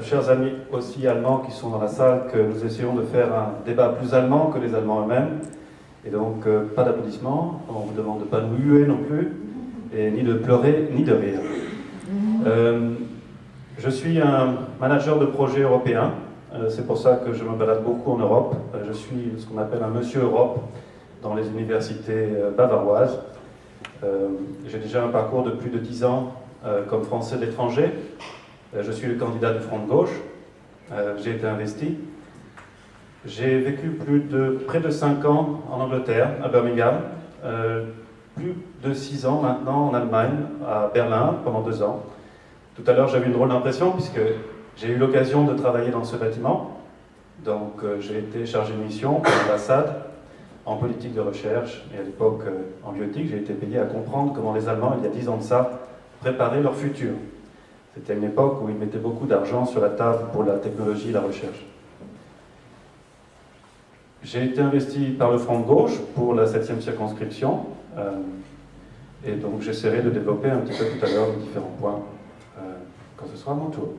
Chers amis aussi allemands qui sont dans la salle, que nous essayons de faire un débat plus allemand que les Allemands eux-mêmes. Et donc, pas d'applaudissements, on vous demande de ne pas nous huer non plus, et ni de pleurer, ni de rire. Je suis un manager de projet européen, c'est pour ça que je me balade beaucoup en Europe. Je suis ce qu'on appelle un monsieur Europe dans les universités bavaroises. J'ai déjà un parcours de plus de 10 ans comme Français de l'étranger. Je suis le candidat du Front de gauche. J'ai été investi. J'ai vécu près de 5 ans en Angleterre, à Birmingham. Plus de 6 ans maintenant en Allemagne, à Berlin, pendant 2 ans. Tout à l'heure, j'avais une drôle d'impression puisque j'ai eu l'occasion de travailler dans ce bâtiment. Donc, j'ai été chargé de mission pour l'ambassade en politique de recherche. Et à l'époque, en bioéthique, j'ai été payé à comprendre comment les Allemands, il y a 10 ans de ça, préparaient leur futur. C'était une époque où ils mettaient beaucoup d'argent sur la table pour la technologie et la recherche. J'ai été investi par le Front de gauche pour la 7e circonscription. Et donc j'essaierai de développer un petit peu tout à l'heure les différents points quand ce sera mon tour.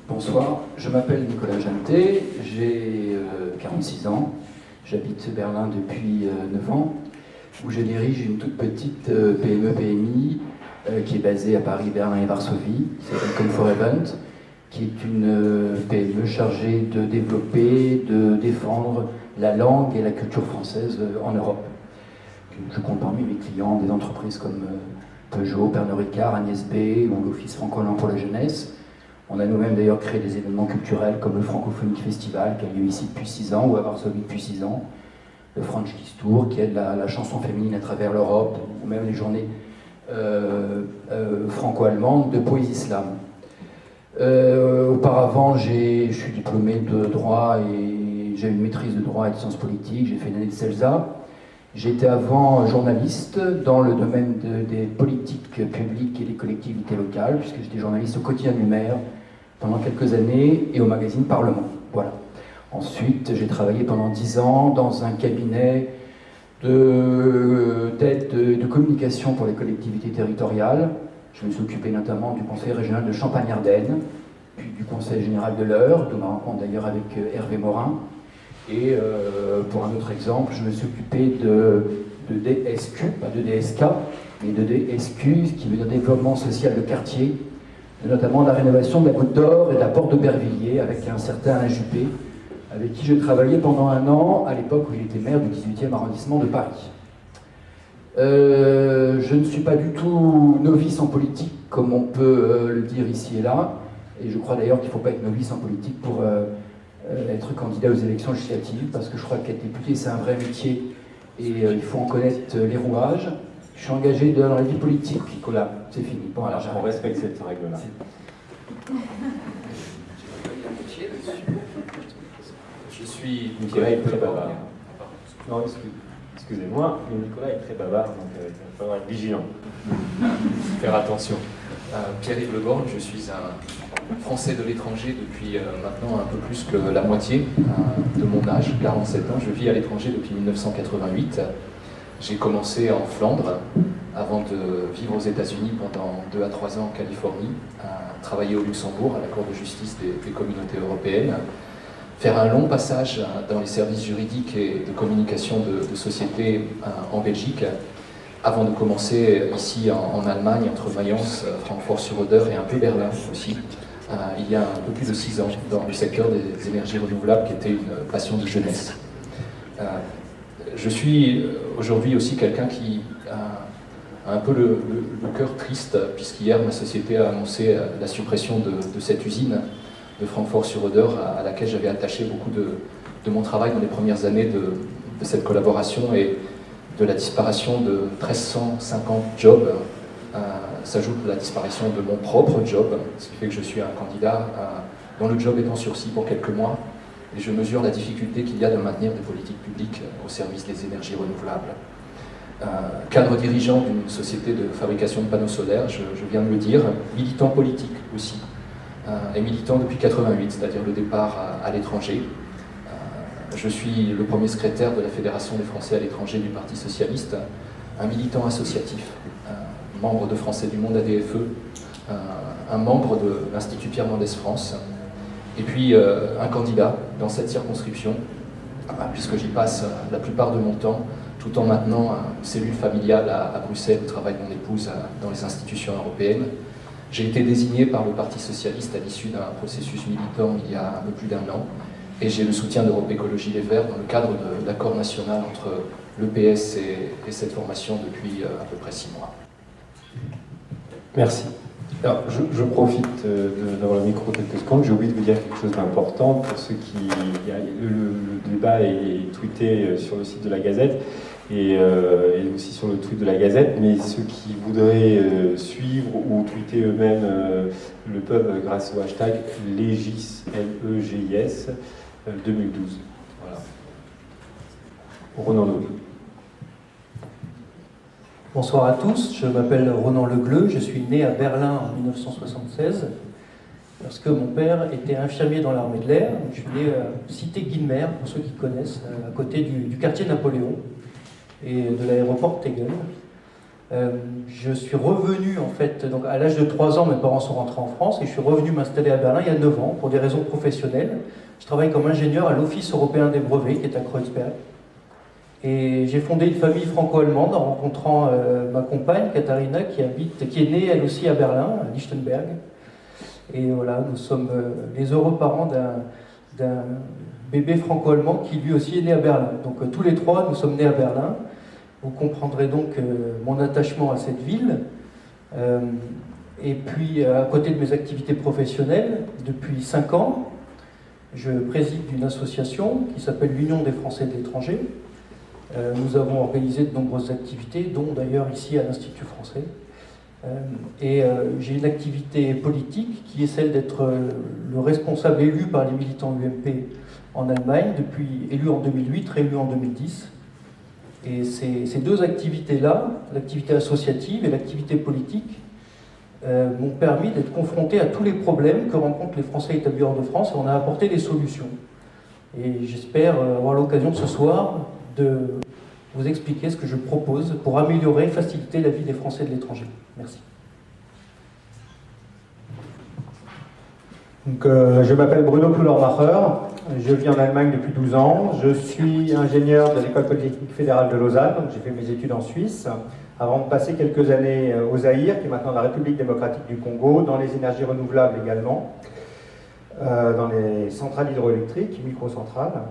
Bonsoir, je m'appelle Nicolas Janté, j'ai 46 ans, j'habite Berlin depuis 9 ans, où je dirige une toute petite PME-PMI qui est basée à Paris, Berlin et Varsovie, c'est Comfort Event, qui est une PME chargée de développer, de défendre la langue et la culture française en Europe. Je compte parmi mes clients des entreprises comme Peugeot, Pernod Ricard, Agnès B ou l'Office franco-allemand pour la jeunesse. On a nous-mêmes d'ailleurs créé des événements culturels comme le Francophonique Festival qui a lieu ici depuis 6 ans ou à Varsovie depuis 6 ans. Le French Kiss Tour qui aide la chanson féminine à travers l'Europe ou même les journées franco-allemandes de poésie slam. Auparavant, je suis diplômé de droit et j'ai une maîtrise de droit et de sciences politiques. J'ai fait une année de CELSA. J'étais avant journaliste dans le domaine des politiques publiques et des collectivités locales, puisque j'étais journaliste au quotidien du maire pendant quelques années et au magazine Parlement. Voilà. Ensuite, j'ai travaillé pendant 10 ans dans un cabinet d'aide de communication pour les collectivités territoriales. Je me suis occupé notamment du conseil régional de Champagne-Ardenne, puis du conseil général de l'Eure, de ma rencontre d'ailleurs avec Hervé Morin. Et pour un autre exemple, je me suis occupé de DSQ, pas de DSK, mais de DSQ, ce qui veut dire développement social de quartier, notamment la rénovation de la Goutte d'Or et de la Porte d'Aubervilliers avec un certain Alain Juppé, avec qui je travaillais pendant 1 an, à l'époque où il était maire du 18e arrondissement de Paris. Je ne suis pas du tout novice en politique, comme on peut le dire ici et là, et je crois d'ailleurs qu'il ne faut pas être novice en politique pour être candidat aux élections législatives, parce que je crois qu'être député c'est un vrai métier, et il faut en connaître les rouages. Je suis engagé dans la vie politique, Nicolas, c'est fini. Bon, alors on respecte cette règle-là. Je suis Nicolas est très bavard. Non, excusez-moi, mais Nicolas est très bavard, donc il va falloir être vigilant. Faire attention. Pierre-Yves Le Borgne, je suis un Français de l'étranger depuis maintenant un peu plus que la moitié de mon âge, 47 ans. Je vis à l'étranger depuis 1988. J'ai commencé en Flandre avant de vivre aux États-Unis pendant 2 à 3 ans en Californie, travailler au Luxembourg à la Cour de justice des communautés européennes, faire un long passage dans les services juridiques et de communication de sociétés en Belgique, avant de commencer ici en Allemagne, entre Mayence, Francfort-sur-Oder et un peu Berlin aussi, il y a un peu plus de 6 ans, dans le secteur des énergies renouvelables qui était une passion de jeunesse. Je suis aujourd'hui aussi quelqu'un qui a un peu le cœur triste, puisqu'hier ma société a annoncé la suppression de cette usine de Francfort-sur-Oder à laquelle j'avais attaché beaucoup de mon travail dans les premières années de cette collaboration, et de la disparition de 1350 jobs s'ajoute la disparition de mon propre job, ce qui fait que je suis un candidat dont le job est en sursis pour quelques mois, et je mesure la difficulté qu'il y a de maintenir des politiques publiques au service des énergies renouvelables. Cadre dirigeant d'une société de fabrication de panneaux solaires, je viens de le dire, militant politique aussi, et militant depuis 88, c'est-à-dire le départ à l'étranger. Je suis le premier secrétaire de la Fédération des Français à l'étranger du Parti Socialiste, un militant associatif, membre de Français du Monde ADFE, un membre de l'Institut Pierre Mendès France, et puis un candidat dans cette circonscription, puisque j'y passe la plupart de mon temps, tout en maintenant une cellule familiale à Bruxelles où travaille mon épouse dans les institutions européennes. J'ai été désigné par le Parti Socialiste à l'issue d'un processus militant il y a un peu plus d'1 an, et j'ai le soutien d'Europe Écologie Les Verts dans le cadre de l'accord national entre l'EPS et cette formation depuis à peu près 6 mois. Merci. Alors, je profite d'avoir le micro quelques secondes. J'ai oublié de vous dire quelque chose d'important pour ceux qui... Le débat est tweeté sur le site de la Gazette et aussi sur le tweet de la Gazette, mais ceux qui voudraient suivre ou tweeter eux-mêmes le peuvent grâce au hashtag Legis, L-E-G-I-S, 2012. Voilà. Ronan Legleu. Bonsoir à tous, je m'appelle Ronan Legleu, je suis né à Berlin en 1976 parce que mon père était infirmier dans l'armée de l'air. Je suis né à Cité-Guilmer, pour ceux qui connaissent, à côté du quartier Napoléon et de l'aéroport Tegel. Je suis revenu en fait, donc à l'âge de 3 ans, mes parents sont rentrés en France et je suis revenu m'installer à Berlin il y a 9 ans pour des raisons professionnelles. Je travaille comme ingénieur à l'Office européen des brevets qui est à Kreuzberg. Et j'ai fondé une famille franco-allemande en rencontrant ma compagne, Katharina, qui est née elle aussi à Berlin, à Lichtenberg. Et voilà, nous sommes les heureux parents d'un bébé franco-allemand qui lui aussi est né à Berlin. Donc tous les 3, nous sommes nés à Berlin. Vous comprendrez donc mon attachement à cette ville. Et puis, à côté de mes activités professionnelles, depuis 5 ans, je préside une association qui s'appelle l'Union des Français de l'étranger. Nous avons organisé de nombreuses activités, dont d'ailleurs ici à l'Institut français. J'ai une activité politique qui est celle d'être le responsable élu par les militants UMP en Allemagne, depuis élu en 2008, réélu en 2010. Et ces 2 activités-là, l'activité associative et l'activité politique, m'ont permis d'être confronté à tous les problèmes que rencontrent les Français établis hors de France, et on a apporté des solutions. Et j'espère avoir l'occasion ce soir de vous expliquer ce que je propose pour améliorer et faciliter la vie des Français de l'étranger. Merci. Donc, je m'appelle Bruno Pullermacher, je vis en Allemagne depuis 12 ans, je suis ingénieur de l'École Polytechnique Fédérale de Lausanne, donc j'ai fait mes études en Suisse, avant de passer quelques années au Zaïre, qui est maintenant la République démocratique du Congo, dans les énergies renouvelables également, dans les centrales hydroélectriques, microcentrales.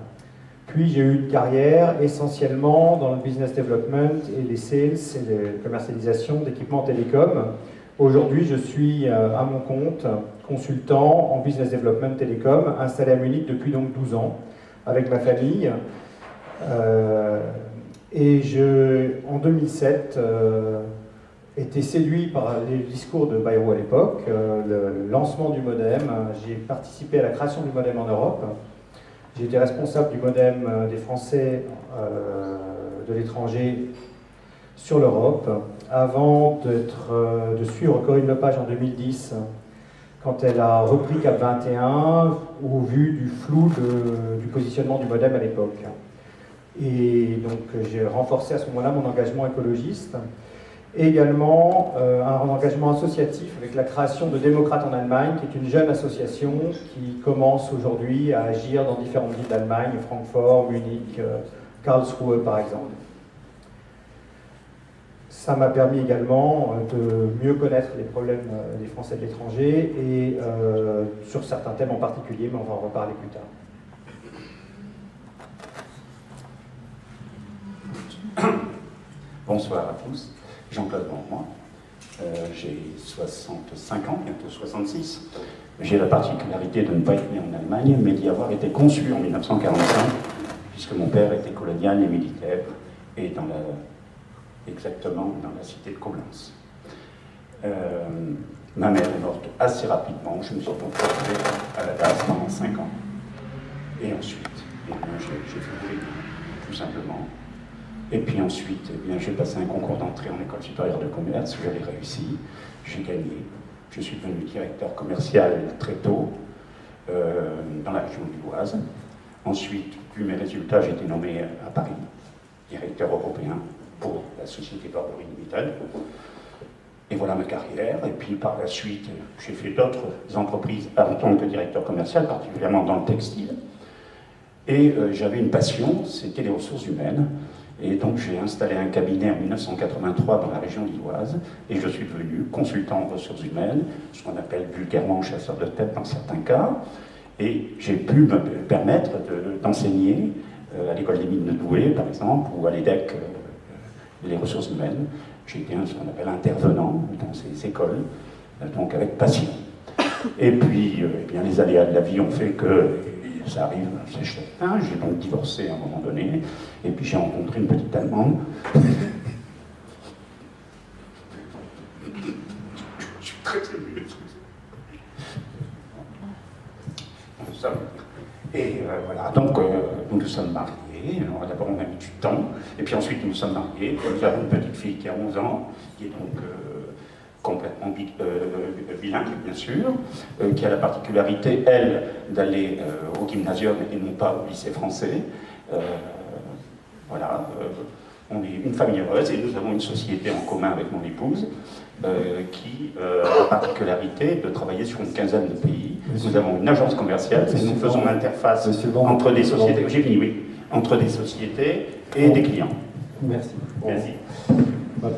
Puis j'ai eu une carrière essentiellement dans le business development et les sales et la commercialisation d'équipements télécoms. Aujourd'hui, je suis à mon compte, consultant en business development télécom, installé à Munich depuis donc 12 ans, avec ma famille. En 2007, été séduit par les discours de Bayrou à l'époque, le lancement du modem. J'ai participé à la création du modem en Europe. J'ai été responsable du modem des Français de l'étranger sur l'Europe, avant de suivre Corinne Lepage en 2010, quand elle a repris Cap 21, au vu du flou du positionnement du modem à l'époque. Et donc j'ai renforcé à ce moment-là mon engagement écologiste, et également un engagement associatif avec la création de Démocrates en Allemagne, qui est une jeune association qui commence aujourd'hui à agir dans différentes villes d'Allemagne, Francfort, Munich, Karlsruhe par exemple. Ça m'a permis également de mieux connaître les problèmes des Français de l'étranger et sur certains thèmes en particulier, mais on va en reparler plus tard. Bonsoir à tous. Jean-Claude Bonmoy, j'ai 65 ans, bientôt 66. J'ai la particularité de ne pas être né en Allemagne, mais d'y avoir été conçu en 1945, puisque mon père était colonial et militaire, et exactement dans la cité de Coblence. Ma mère est morte assez rapidement, je me suis donc retrouvé à la base pendant 5 ans. Et ensuite, j'ai fait oui, tout simplement. Et puis ensuite, j'ai passé un concours d'entrée en école supérieure de commerce, je l'ai réussi, j'ai gagné. Je suis devenu directeur commercial très tôt dans la région lilloise. Ensuite, vu mes résultats, j'ai été nommé à Paris, directeur européen pour la société Burberry Limited. Et voilà ma carrière. Et puis par la suite, j'ai fait d'autres entreprises en tant que directeur commercial, particulièrement dans le textile. Et j'avais une passion, c'était les ressources humaines. Et donc j'ai installé un cabinet en 1983 dans la région lilloise. Et je suis devenu consultant en ressources humaines, ce qu'on appelle vulgairement chasseur de tête dans certains cas. Et j'ai pu me permettre d'enseigner à l'école des mines de Douai, par exemple, ou à l'EDEC, les ressources humaines. J'ai été ce qu'on appelle intervenant dans ces écoles, donc avec passion. Et puis, eh bien, les aléas de la vie ont fait que ça arrive, c'est certain. J'ai donc divorcé à un moment donné, et puis j'ai rencontré une petite Allemande. Je suis très ému. Et voilà, donc nous nous sommes mariés. D'abord on a mis du temps, et puis ensuite nous nous sommes mariés. Nous avons une petite fille qui a 11 ans, qui est donc complètement bilingue, bien sûr, qui a la particularité, elle, d'aller au gymnasium et non pas au lycée français. Voilà, on est une famille heureuse et nous avons une société en commun avec mon épouse qui a la particularité de travailler sur une quinzaine de pays. Nous avons une agence commerciale et nous faisons l'interface entre des sociétés, j'ai fini, oui, entre des sociétés et des clients. Merci. Merci. Voilà.